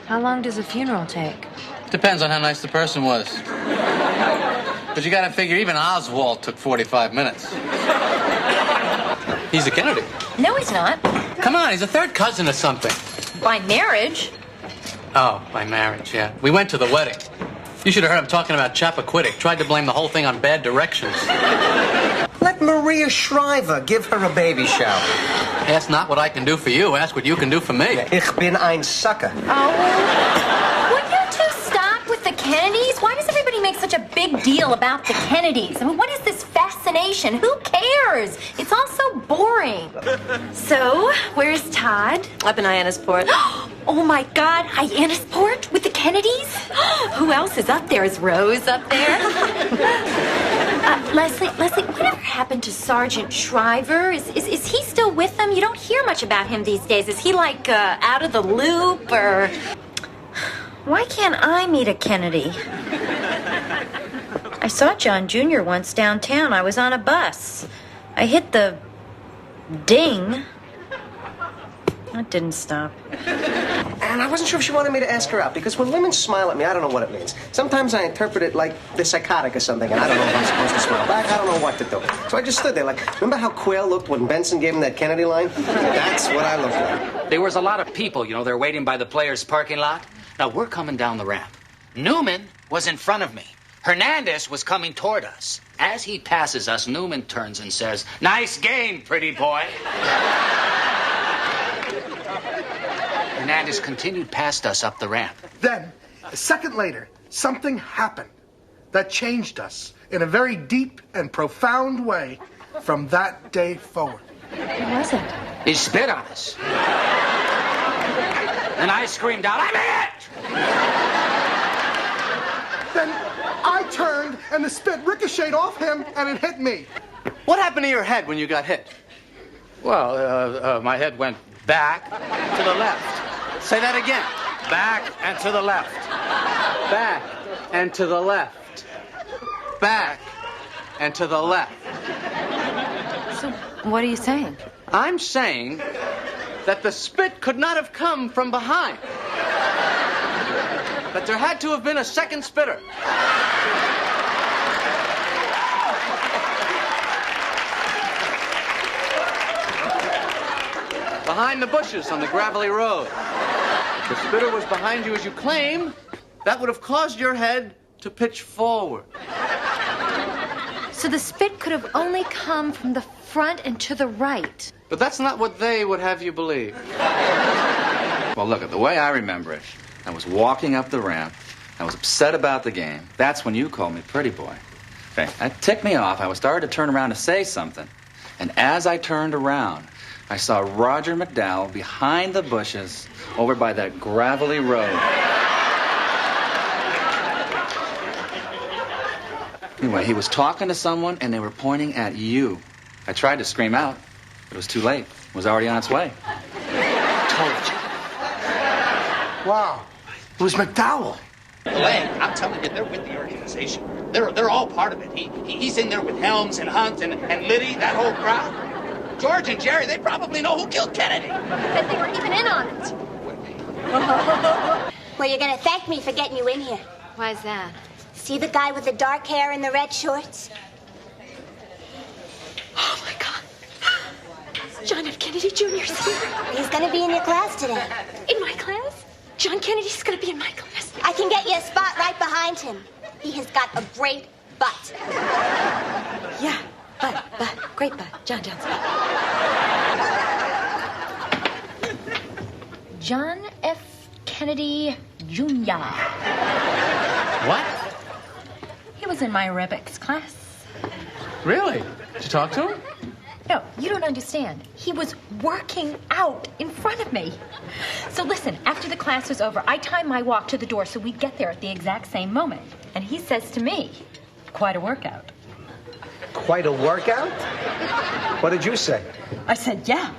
How long does a funeral take? Depends on how nice the person was. But you gotta figure even Oswald took 45 minutes. He's a Kennedy. No, he's not. Come on, he's a third cousin or something. By marriage. Oh, by marriage, yeah. We went to the wedding. You should have heard him talking about Chappaquiddick. Tried to blame the whole thing on bad directions. Let Maria Shriver give her a baby shower. Ask not what I can do for you. Ask what you can do for me. Ich bin ein Sucker. Oh, would you two stop with the Kennedys? Why does everybody make such a big deal about the Kennedys? I mean, what is this fascination? Who cares? It's all so boring. So, where's Todd? Up in Hyannisport. Oh my God, Hyannisport with the Kennedys? Who else is up there? Is Rose up there? Leslie, whatever happened to Sergeant Shriver? Is he still with them? You don't hear much about him these days. Is he like out of the loop or? Why can't I meet a Kennedy? I saw John Jr. once downtown. I was on a bus. I hit the ding. That didn't stop. And I wasn't sure if she wanted me to ask her out, because when women smile at me, I don't know what it means. Sometimes I interpret it like they're psychotic or something, and I don't know if I'm supposed to smile back. I don't know what to do. So I just stood there like, remember how Quayle looked when Benson gave him that Kennedy line? That's what I looked like. There was a lot of people, you know, they're waiting by the players' parking lot. Now, we're coming down the ramp. Newman was in front of me. Hernandez was coming toward us. As he passes us, Newman turns and says, "Nice game, pretty boy." Hernandez continued past us up the ramp. Then, a second later, something happened that changed us in a very deep and profound way from that day forward. What was it? He spit on us. And I screamed out, "I'm hit!" Then I turned and the spit ricocheted off him and it hit me. What happened to your head when you got hit? Well, my head went back to the left. Say that again. Back and to the left. Back and to the left. Back and to the left. So, what are you saying? I'm saying that the spit could not have come from behind. That there had to have been a second spitter. Behind the bushes on the gravelly road. If the spitter was behind you as you claim, that would have caused your head to pitch forward. So the spit could have only come from the front and to the right. But that's not what they would have you believe. Well, look, the way I remember it, I was walking up the ramp. I was upset about the game. That's when you called me pretty boy. Okay, that ticked me off. I was starting to turn around to say something. And as I turned around, I saw Roger McDowell behind the bushes over by that gravelly road. Anyway, he was talking to someone, and they were pointing at you. I tried to scream out, but it was too late. It was already on its way. Told you. Wow, it was McDowell. Lang, I'm telling you, they're with the organization. They're all part of it. He's in there with Helms and Hunt and Liddy, that whole crowd. George and Jerry, they probably know who killed Kennedy. That they were even in on it. Well, you're gonna thank me for getting you in here. Why's that? See the guy with the dark hair and the red shorts? Oh, my God. John F. Kennedy Jr.'s here. He's gonna be in your class today. In my class? John Kennedy's gonna be in my class. I can get you a spot right behind him. He has got a great butt. Yeah, butt, great butt. John's butt. John F. Kennedy Jr. What? He was in my aerobics class. Really? Did you talk to him? No, you don't understand. He was working out in front of me. So listen, after the class was over, I timed my walk to the door so we'd get there at the exact same moment. And he says to me, "Quite a workout." Quite a workout? What did you say? I said, "Yeah."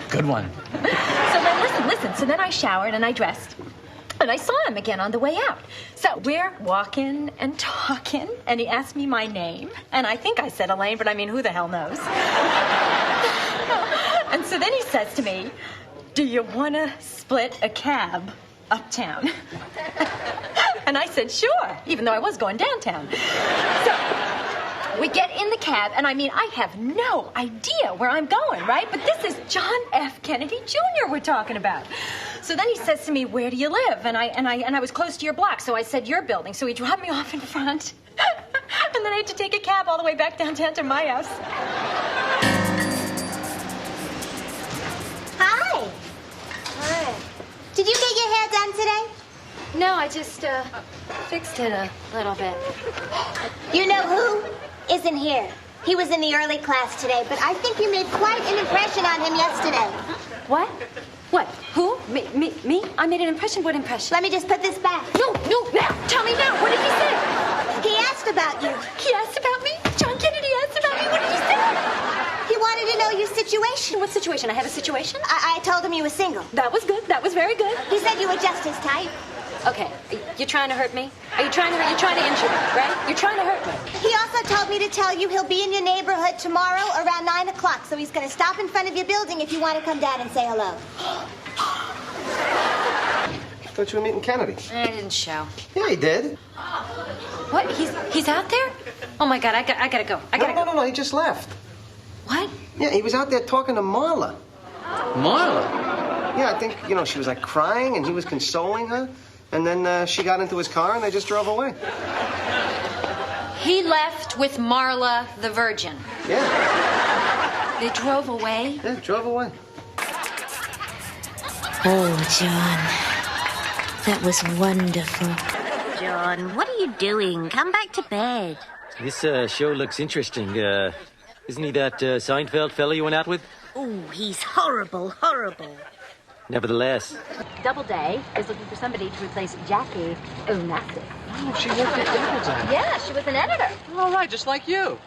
Good one. So then listen. So then I showered and I dressed. And I saw him again on the way out. So we're walking and talking, and he asked me my name. And I think I said Elaine, but I mean, who the hell knows? And so then he says to me, do you want to split a cab uptown? And I said, sure, even though I was going downtown. So we get in the cab, and I mean, I have no idea where I'm going, right? But this is John F. Kennedy Jr. we're talking about. So then he says to me, where do you live? And I was close to your block, so I said, your building. So he dropped me off in front. And then I had to take a cab all the way back downtown to my house. Hi. Hi. Did you get your hair done today? No, I just, fixed it a little bit. You know who isn't here? He was in the early class today, but I think you made quite an impression on him yesterday. What? What? Who? Me? I made an impression? What impression? Let me just put this back. No, now! Tell me now! What did he say? He asked about you. He asked about me? John Kennedy asked about me? What did he say? He wanted to know your situation. What situation? I have a situation? I told him you were single. That was good. That was very good. He said you were just his type. Okay, you're trying to hurt me? You're trying to injure me, right? You're trying to hurt me. He also told me to tell you he'll be in your neighborhood tomorrow around 9 o'clock, so he's going to stop in front of your building if you want to come down and say hello. I thought you were meeting Kennedy. I didn't show. Yeah, he did. What? He's out there? Oh my God! I gotta go. No. He just left. What? Yeah, he was out there talking to Marla. Marla? Yeah, I think she was like crying, and he was consoling her, and then she got into his car, and they just drove away. He left with Marla the Virgin. Yeah. They drove away? Yeah, drove away. Oh, John. That was wonderful. John, what are you doing? Come back to bed. This show looks interesting. Isn't he that Seinfeld fella you went out with? Oh, he's horrible, horrible. Nevertheless. Doubleday is looking for somebody to replace Jackie Onassis. Oh, she worked at Doubleday. Yeah, she was an editor. All right, just like you.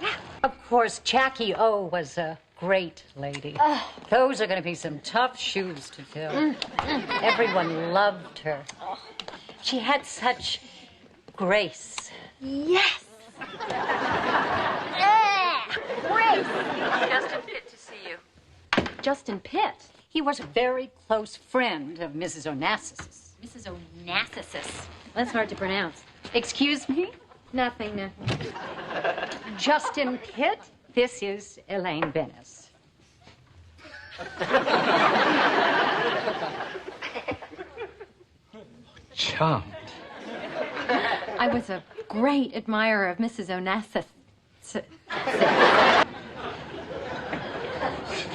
Of course, Jackie O was a great lady. Those are going to be some tough shoes to fill. Everyone loved her. She had such grace. Yes. Grace. Justin Pitt to see you. Justin Pitt? He was a very close friend of Mrs. Onassis. Mrs. Onassis. That's hard to pronounce. Excuse me? Nothing. Justin Pitt, this is Elaine Bennis. Charmed. I was a great admirer of Mrs. Onassis.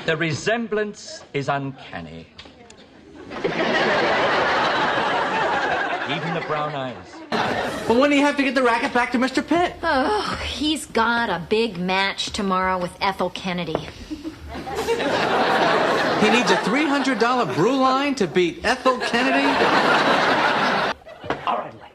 The resemblance is uncanny. Even the brown eyes. Well, when do you have to get the racket back to Mr. Pitt? Oh, he's got a big match tomorrow with Ethel Kennedy. He needs a $300 brew line to beat Ethel Kennedy? All right, Elaine.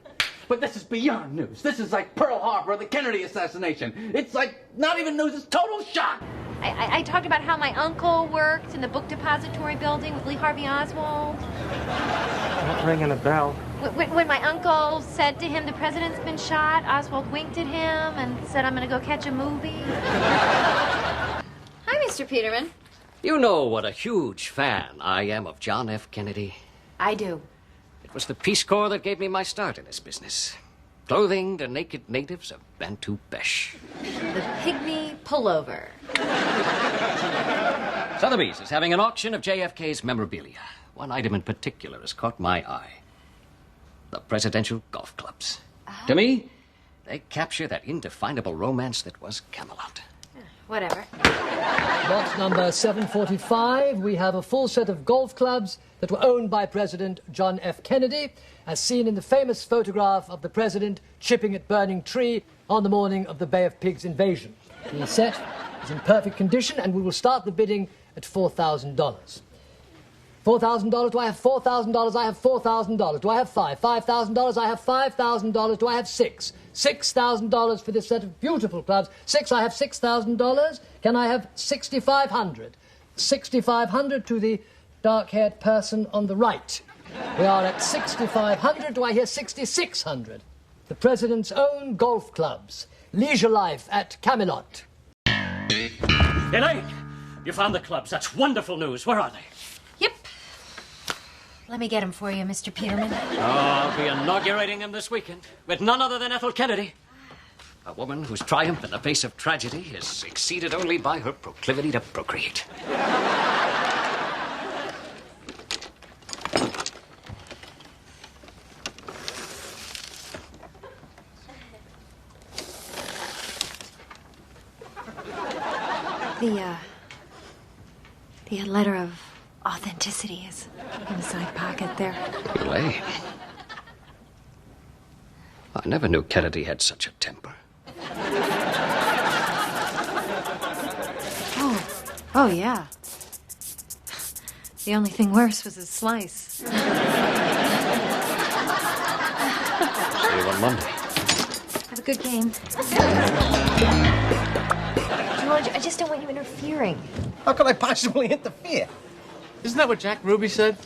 But this is beyond news. This is like Pearl Harbor or the Kennedy assassination. It's like not even news, it's total shock. I talked about how my uncle worked in the book depository building with Lee Harvey Oswald. Not ringing a bell. When my uncle said to him, the president's been shot, Oswald winked at him and said, I'm going to go catch a movie. Hi, Mr. Peterman. You know what a huge fan I am of John F. Kennedy. I do. It was the Peace Corps that gave me my start in this business. Clothing the naked natives of Bantu Besh. The pygmy pullover. Sotheby's is having an auction of JFK's memorabilia. One item in particular has caught my eye. The presidential golf clubs. To me, they capture that indefinable romance that was Camelot. Whatever. Box number 745, we have a full set of golf clubs that were owned by President John F. Kennedy, as seen in the famous photograph of the president chipping at Burning Tree on the morning of the Bay of Pigs invasion. The set is in perfect condition, and we will start the bidding at $4,000. $4,000, do I have $4,000? I have $4,000. Do I have $5,000? $5,000, I have $5,000. Do I have $6,000? $6,000 for this set of beautiful clubs. I have $6,000. Can I have $6,500? $6,500 to the dark-haired person on the right. We are at $6,500. Do I hear $6,600? The president's own golf clubs. Leisure Life at Camelot. Elaine, you found the clubs. That's wonderful news. Where are they? Yep. Let me get him for you, Mr. Peterman. Oh, I'll be inaugurating him this weekend with none other than Ethel Kennedy. A woman whose triumph in the face of tragedy is exceeded only by her proclivity to procreate. The letter of authenticity is in the side pocket there. Elaine. I never knew Kennedy had such a temper. Oh, yeah. The only thing worse was his slice. See you on Monday. Have a good game. George, I just don't want you interfering. How could I possibly interfere? Isn't that what Jack Ruby said?